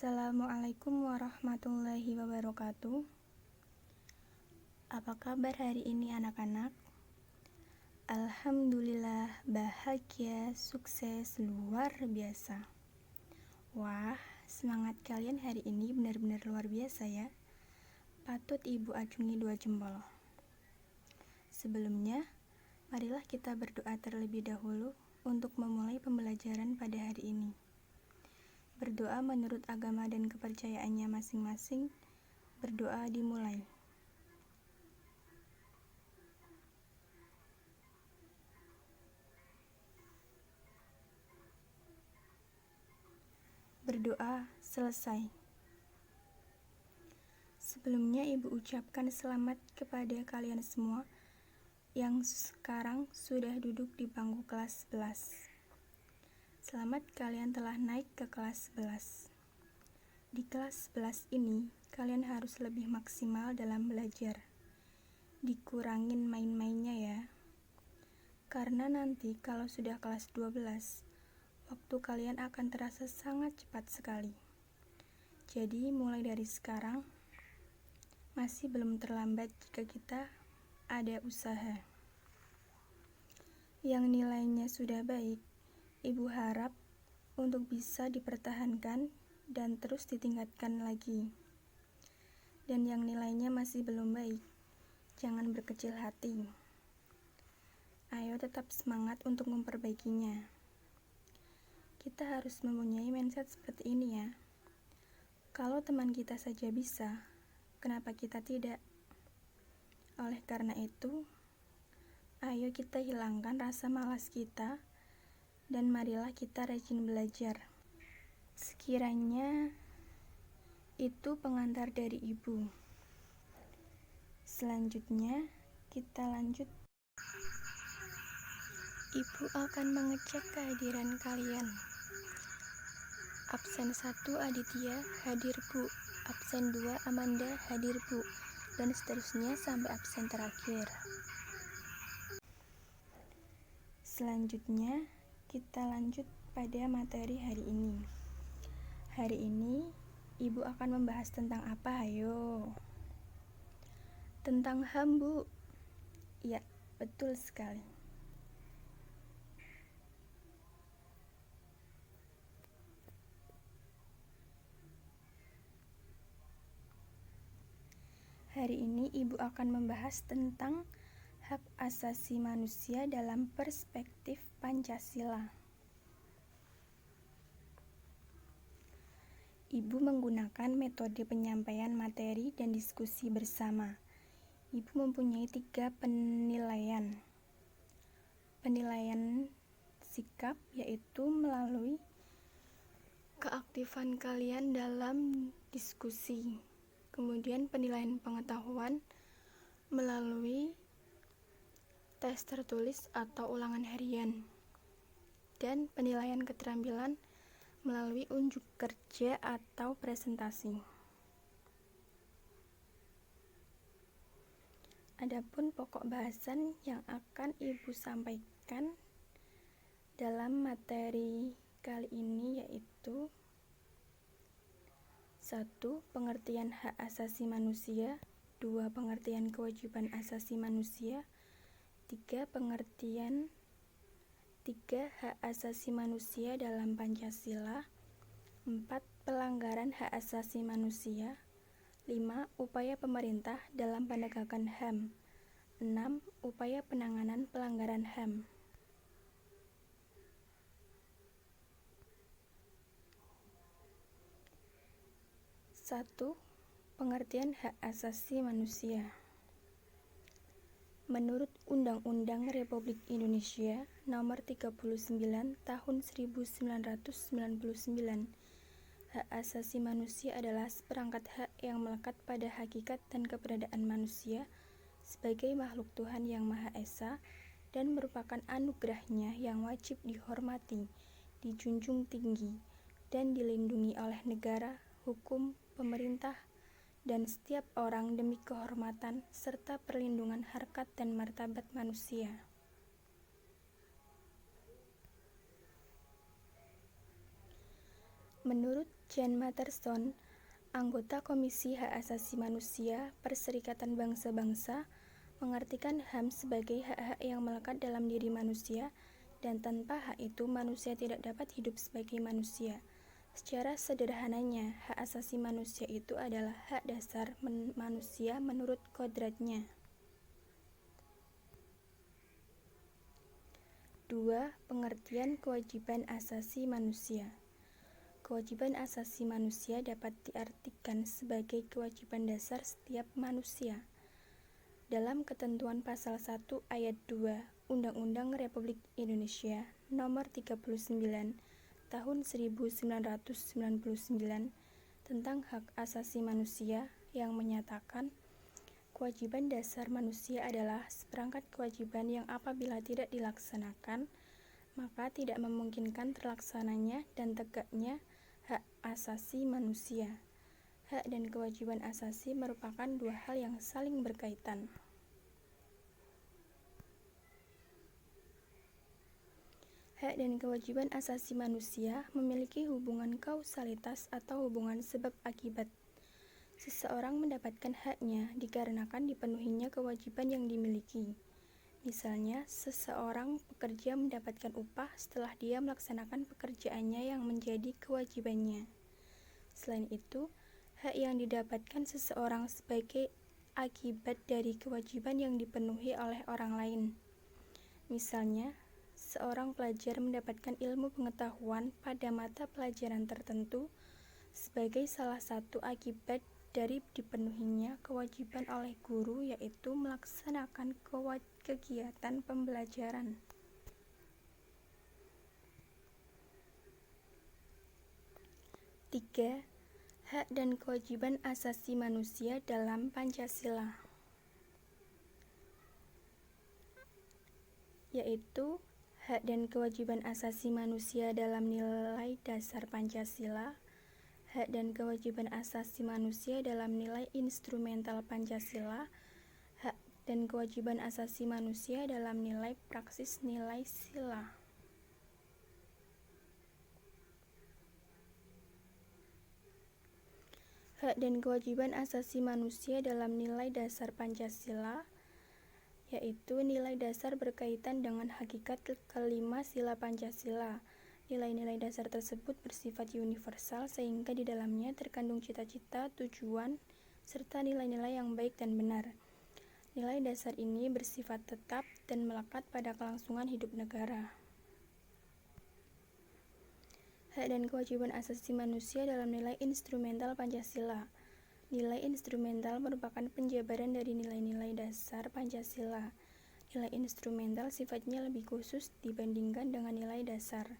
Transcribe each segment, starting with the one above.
Assalamualaikum warahmatullahi wabarakatuh. Apa kabar hari ini anak-anak? Alhamdulillah, bahagia, sukses, luar biasa. Wah, semangat kalian hari ini benar-benar luar biasa ya. Patut Ibu acungi 2 jempol. Sebelumnya, marilah kita berdoa terlebih dahulu untuk memulai pembelajaran pada hari ini. Berdoa menurut agama dan kepercayaannya masing-masing. Berdoa dimulai. Berdoa selesai. Sebelumnya Ibu ucapkan selamat kepada kalian semua yang sekarang sudah duduk di bangku kelas 11. Selamat kalian telah naik ke kelas 11. Di kelas 11 ini, kalian harus lebih maksimal dalam belajar. Dikurangin main-mainnya ya. Karena nanti kalau sudah kelas 12, waktu kalian akan terasa sangat cepat sekali. Jadi mulai dari sekarang, masih belum terlambat jika kita ada usaha. Yang nilainya sudah baik, Ibu harap untuk bisa dipertahankan dan terus ditingkatkan lagi. Dan yang nilainya masih belum baik, jangan berkecil hati. Ayo tetap semangat untuk memperbaikinya. Kita harus mempunyai mindset seperti ini ya. Kalau teman kita saja bisa, kenapa kita tidak? Oleh karena itu, ayo kita hilangkan rasa malas kita dan marilah kita rajin belajar. Sekiranya itu pengantar dari Ibu. Selanjutnya, kita lanjut. Ibu akan mengecek kehadiran kalian. Absen 1 Aditya, hadir Bu. Absen 2 Amanda, hadir Bu. Dan seterusnya sampai absen terakhir. Selanjutnya, kita lanjut pada materi hari ini. Hari ini, Ibu akan membahas tentang apa, ayo? Tentang HAM, Bu. Ya, betul sekali. Hari ini Ibu akan membahas tentang hak asasi manusia dalam perspektif Pancasila. Ibu menggunakan metode penyampaian materi dan diskusi bersama. Ibu mempunyai 3 penilaian. Penilaian sikap yaitu melalui keaktifan kalian dalam diskusi. Kemudian penilaian pengetahuan melalui tes tertulis atau ulangan harian. Dan penilaian keterampilan melalui unjuk kerja atau presentasi. Adapun pokok bahasan yang akan Ibu sampaikan dalam materi kali ini yaitu 1. Pengertian hak asasi manusia. 2. Pengertian kewajiban asasi manusia. 3. Pengertian 3. Hak asasi manusia dalam Pancasila. 4. Pelanggaran hak asasi manusia. 5. Upaya pemerintah dalam penegakan HAM. 6. Upaya penanganan pelanggaran HAM. Satu, pengertian hak asasi manusia. Menurut Undang-Undang Republik Indonesia Nomor 39 Tahun 1999, hak asasi manusia adalah seperangkat hak yang melekat pada hakikat dan keberadaan manusia sebagai makhluk Tuhan yang Maha Esa dan merupakan anugerahnya yang wajib dihormati, dijunjung tinggi, dan dilindungi oleh negara, hukum, pemerintah, dan setiap orang demi kehormatan serta perlindungan harkat dan martabat manusia. Menurut Jan Matterson, anggota Komisi Hak Asasi Manusia Perserikatan Bangsa-Bangsa, mengartikan HAM sebagai hak-hak yang melekat dalam diri manusia, dan tanpa hak itu manusia tidak dapat hidup sebagai manusia. Secara sederhananya, hak asasi manusia itu adalah hak dasar manusia menurut kodratnya. 2. Pengertian kewajiban asasi manusia. Kewajiban asasi manusia dapat diartikan sebagai kewajiban dasar setiap manusia. Dalam ketentuan pasal 1 ayat 2 Undang-Undang Republik Indonesia Nomor 39 Tahun 1999 tentang Hak Asasi Manusia yang menyatakan kewajiban dasar manusia adalah seperangkat kewajiban yang apabila tidak dilaksanakan, maka tidak memungkinkan terlaksananya dan tegaknya hak asasi manusia. Hak dan kewajiban asasi merupakan dua hal yang saling berkaitan. Hak dan kewajiban asasi manusia memiliki hubungan kausalitas atau hubungan sebab akibat. Seseorang mendapatkan haknya dikarenakan dipenuhinya kewajiban yang dimiliki. Misalnya, seseorang pekerja mendapatkan upah setelah dia melaksanakan pekerjaannya yang menjadi kewajibannya. Selain itu, hak yang didapatkan seseorang sebagai akibat dari kewajiban yang dipenuhi oleh orang lain. Misalnya, seorang pelajar mendapatkan ilmu pengetahuan pada mata pelajaran tertentu sebagai salah satu akibat dari dipenuhinya kewajiban oleh guru, yaitu melaksanakan kegiatan pembelajaran. 3. Hak dan kewajiban asasi manusia dalam Pancasila, yaitu hak dan kewajiban asasi manusia dalam nilai dasar Pancasila, hak dan kewajiban asasi manusia dalam nilai instrumental Pancasila, hak dan kewajiban asasi manusia dalam nilai praksis nilai sila. Hak dan kewajiban asasi manusia dalam nilai dasar Pancasila, yaitu nilai dasar berkaitan dengan hakikat kelima sila Pancasila. Nilai-nilai dasar tersebut bersifat universal sehingga di dalamnya terkandung cita-cita, tujuan, serta nilai-nilai yang baik dan benar. Nilai dasar ini bersifat tetap dan melekat pada kelangsungan hidup negara. Hak dan kewajiban asasi manusia dalam nilai instrumental Pancasila. Nilai instrumental merupakan penjabaran dari nilai-nilai dasar Pancasila. Nilai instrumental sifatnya lebih khusus dibandingkan dengan nilai dasar.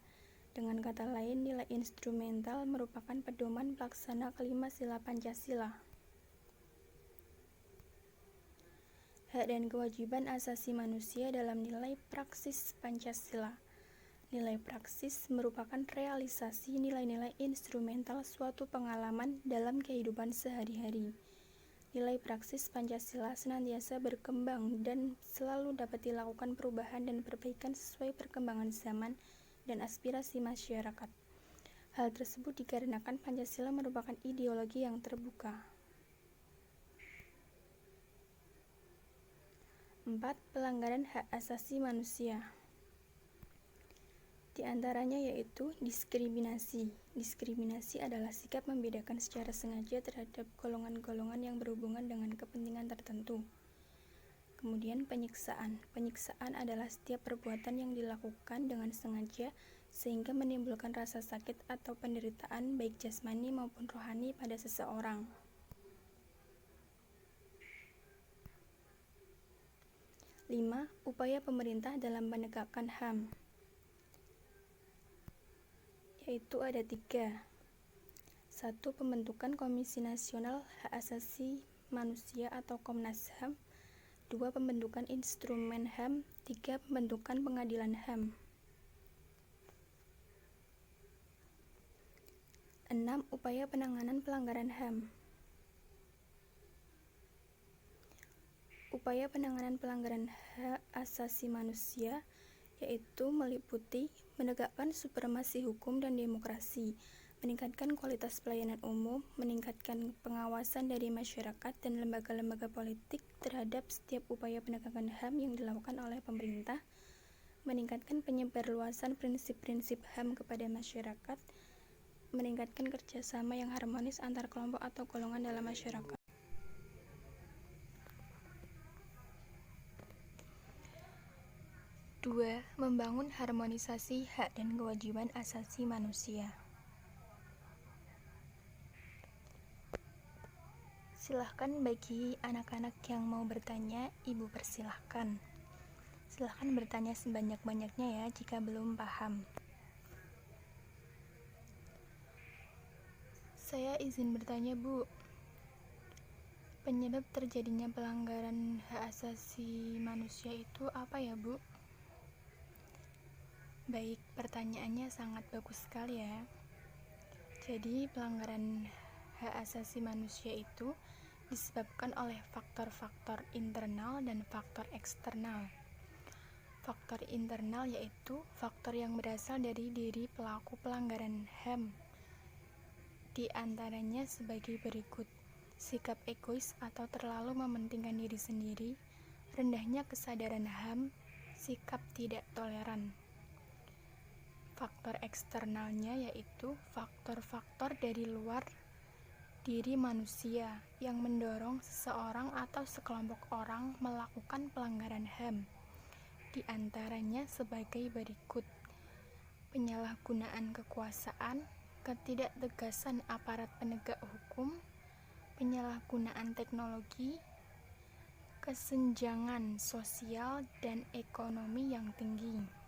Dengan kata lain, nilai instrumental merupakan pedoman pelaksana kelima sila Pancasila. Hak dan kewajiban asasi manusia dalam nilai praksis Pancasila. Nilai praksis merupakan realisasi nilai-nilai instrumental suatu pengalaman dalam kehidupan sehari-hari. Nilai praksis Pancasila senantiasa berkembang dan selalu dapat dilakukan perubahan dan perbaikan sesuai perkembangan zaman dan aspirasi masyarakat. Hal tersebut dikarenakan Pancasila merupakan ideologi yang terbuka. 4. Pelanggaran hak asasi manusia. Di antaranya yaitu diskriminasi. Diskriminasi adalah sikap membedakan secara sengaja terhadap golongan-golongan yang berhubungan dengan kepentingan tertentu. Kemudian penyiksaan. Penyiksaan adalah setiap perbuatan yang dilakukan dengan sengaja sehingga menimbulkan rasa sakit atau penderitaan baik jasmani maupun rohani pada seseorang. Lima, upaya pemerintah dalam menegakkan HAM, yaitu ada 3. 1. Pembentukan Komisi Nasional Hak Asasi Manusia atau Komnas HAM. 2. Pembentukan Instrumen HAM. 3. Pembentukan Pengadilan HAM. 6. Upaya penanganan pelanggaran HAM. Upaya penanganan pelanggaran hak asasi manusia yaitu meliputi menegakkan supremasi hukum dan demokrasi, meningkatkan kualitas pelayanan umum, meningkatkan pengawasan dari masyarakat dan lembaga-lembaga politik terhadap setiap upaya penegakan HAM yang dilakukan oleh pemerintah, meningkatkan penyebarluasan prinsip-prinsip HAM kepada masyarakat, meningkatkan kerjasama yang harmonis antar kelompok atau golongan dalam masyarakat. 2. Membangun harmonisasi hak dan kewajiban asasi manusia. Silahkan bagi anak-anak yang mau bertanya, Ibu persilahkan. Silahkan bertanya sebanyak-banyaknya ya jika belum paham. Saya izin bertanya, Bu. Penyebab terjadinya pelanggaran hak asasi manusia itu apa ya, Bu? Baik, pertanyaannya sangat bagus sekali ya. Jadi, pelanggaran hak asasi manusia itu disebabkan oleh faktor-faktor internal dan faktor eksternal. Faktor internal yaitu faktor yang berasal dari diri pelaku pelanggaran HAM. Di antaranya sebagai berikut: sikap egois atau terlalu mementingkan diri sendiri, rendahnya kesadaran HAM, sikap tidak toleran. Faktor eksternalnya yaitu faktor-faktor dari luar diri manusia yang mendorong seseorang atau sekelompok orang melakukan pelanggaran HAM. Di antaranya sebagai berikut: penyalahgunaan kekuasaan, ketidaktegasan aparat penegak hukum, penyalahgunaan teknologi, kesenjangan sosial dan ekonomi yang tinggi.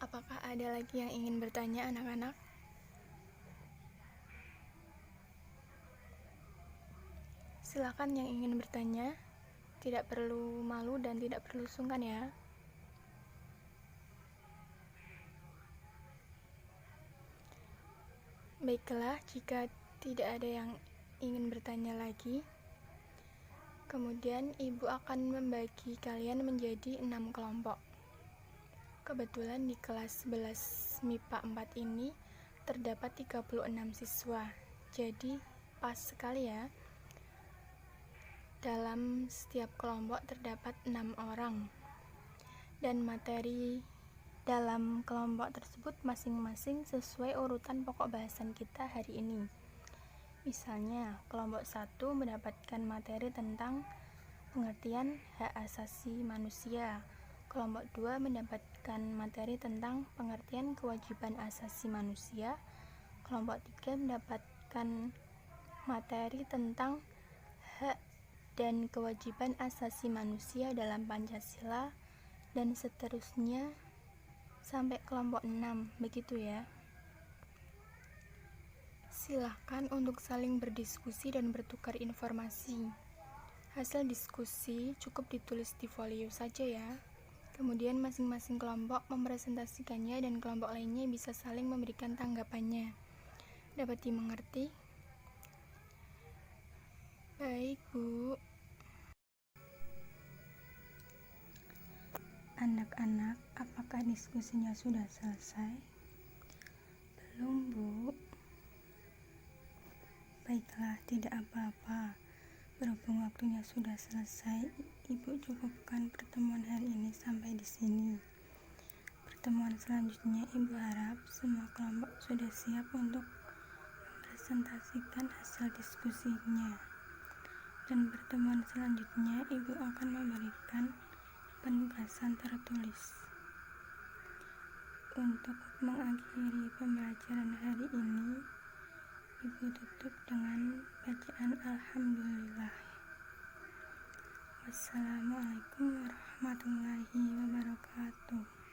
Apakah ada lagi yang ingin bertanya, anak-anak? Silakan yang ingin bertanya, tidak perlu malu dan tidak perlu sungkan ya. Baiklah, jika tidak ada yang ingin bertanya lagi, kemudian Ibu akan membagi kalian menjadi 6 kelompok. Kebetulan di kelas 11 MIPA 4 ini terdapat 36 siswa, jadi pas sekali ya. Dalam setiap kelompok terdapat 6 orang, dan materi dalam kelompok tersebut masing-masing sesuai urutan pokok bahasan kita hari ini. Misalnya, kelompok 1 mendapatkan materi tentang pengertian hak asasi manusia. Kelompok 2 mendapatkan materi tentang pengertian kewajiban asasi manusia. Kelompok 3 mendapatkan materi tentang hak dan kewajiban asasi manusia dalam Pancasila, dan seterusnya sampai kelompok 6, begitu ya. Silahkan untuk saling berdiskusi dan bertukar informasi. Hasil diskusi cukup ditulis di folio saja ya. Kemudian masing-masing kelompok mempresentasikannya dan kelompok lainnya bisa saling memberikan tanggapannya. Dapat dimengerti? Baik, Bu. Anak-anak, apakah diskusinya sudah selesai? Belum, Bu. Baiklah, tidak apa-apa. Berhubung waktunya sudah selesai, Ibu cukupkan pertemuan hari ini sampai di sini. Pertemuan selanjutnya, Ibu harap semua kelompok sudah siap untuk mempresentasikan hasil diskusinya. Dan pertemuan selanjutnya, Ibu akan memberikan penugasan tertulis. Untuk mengakhiri pembelajaran hari ini, Ibu tutup dengan bacaan Alhamdulillah. Wassalamualaikum warahmatullahi wabarakatuh.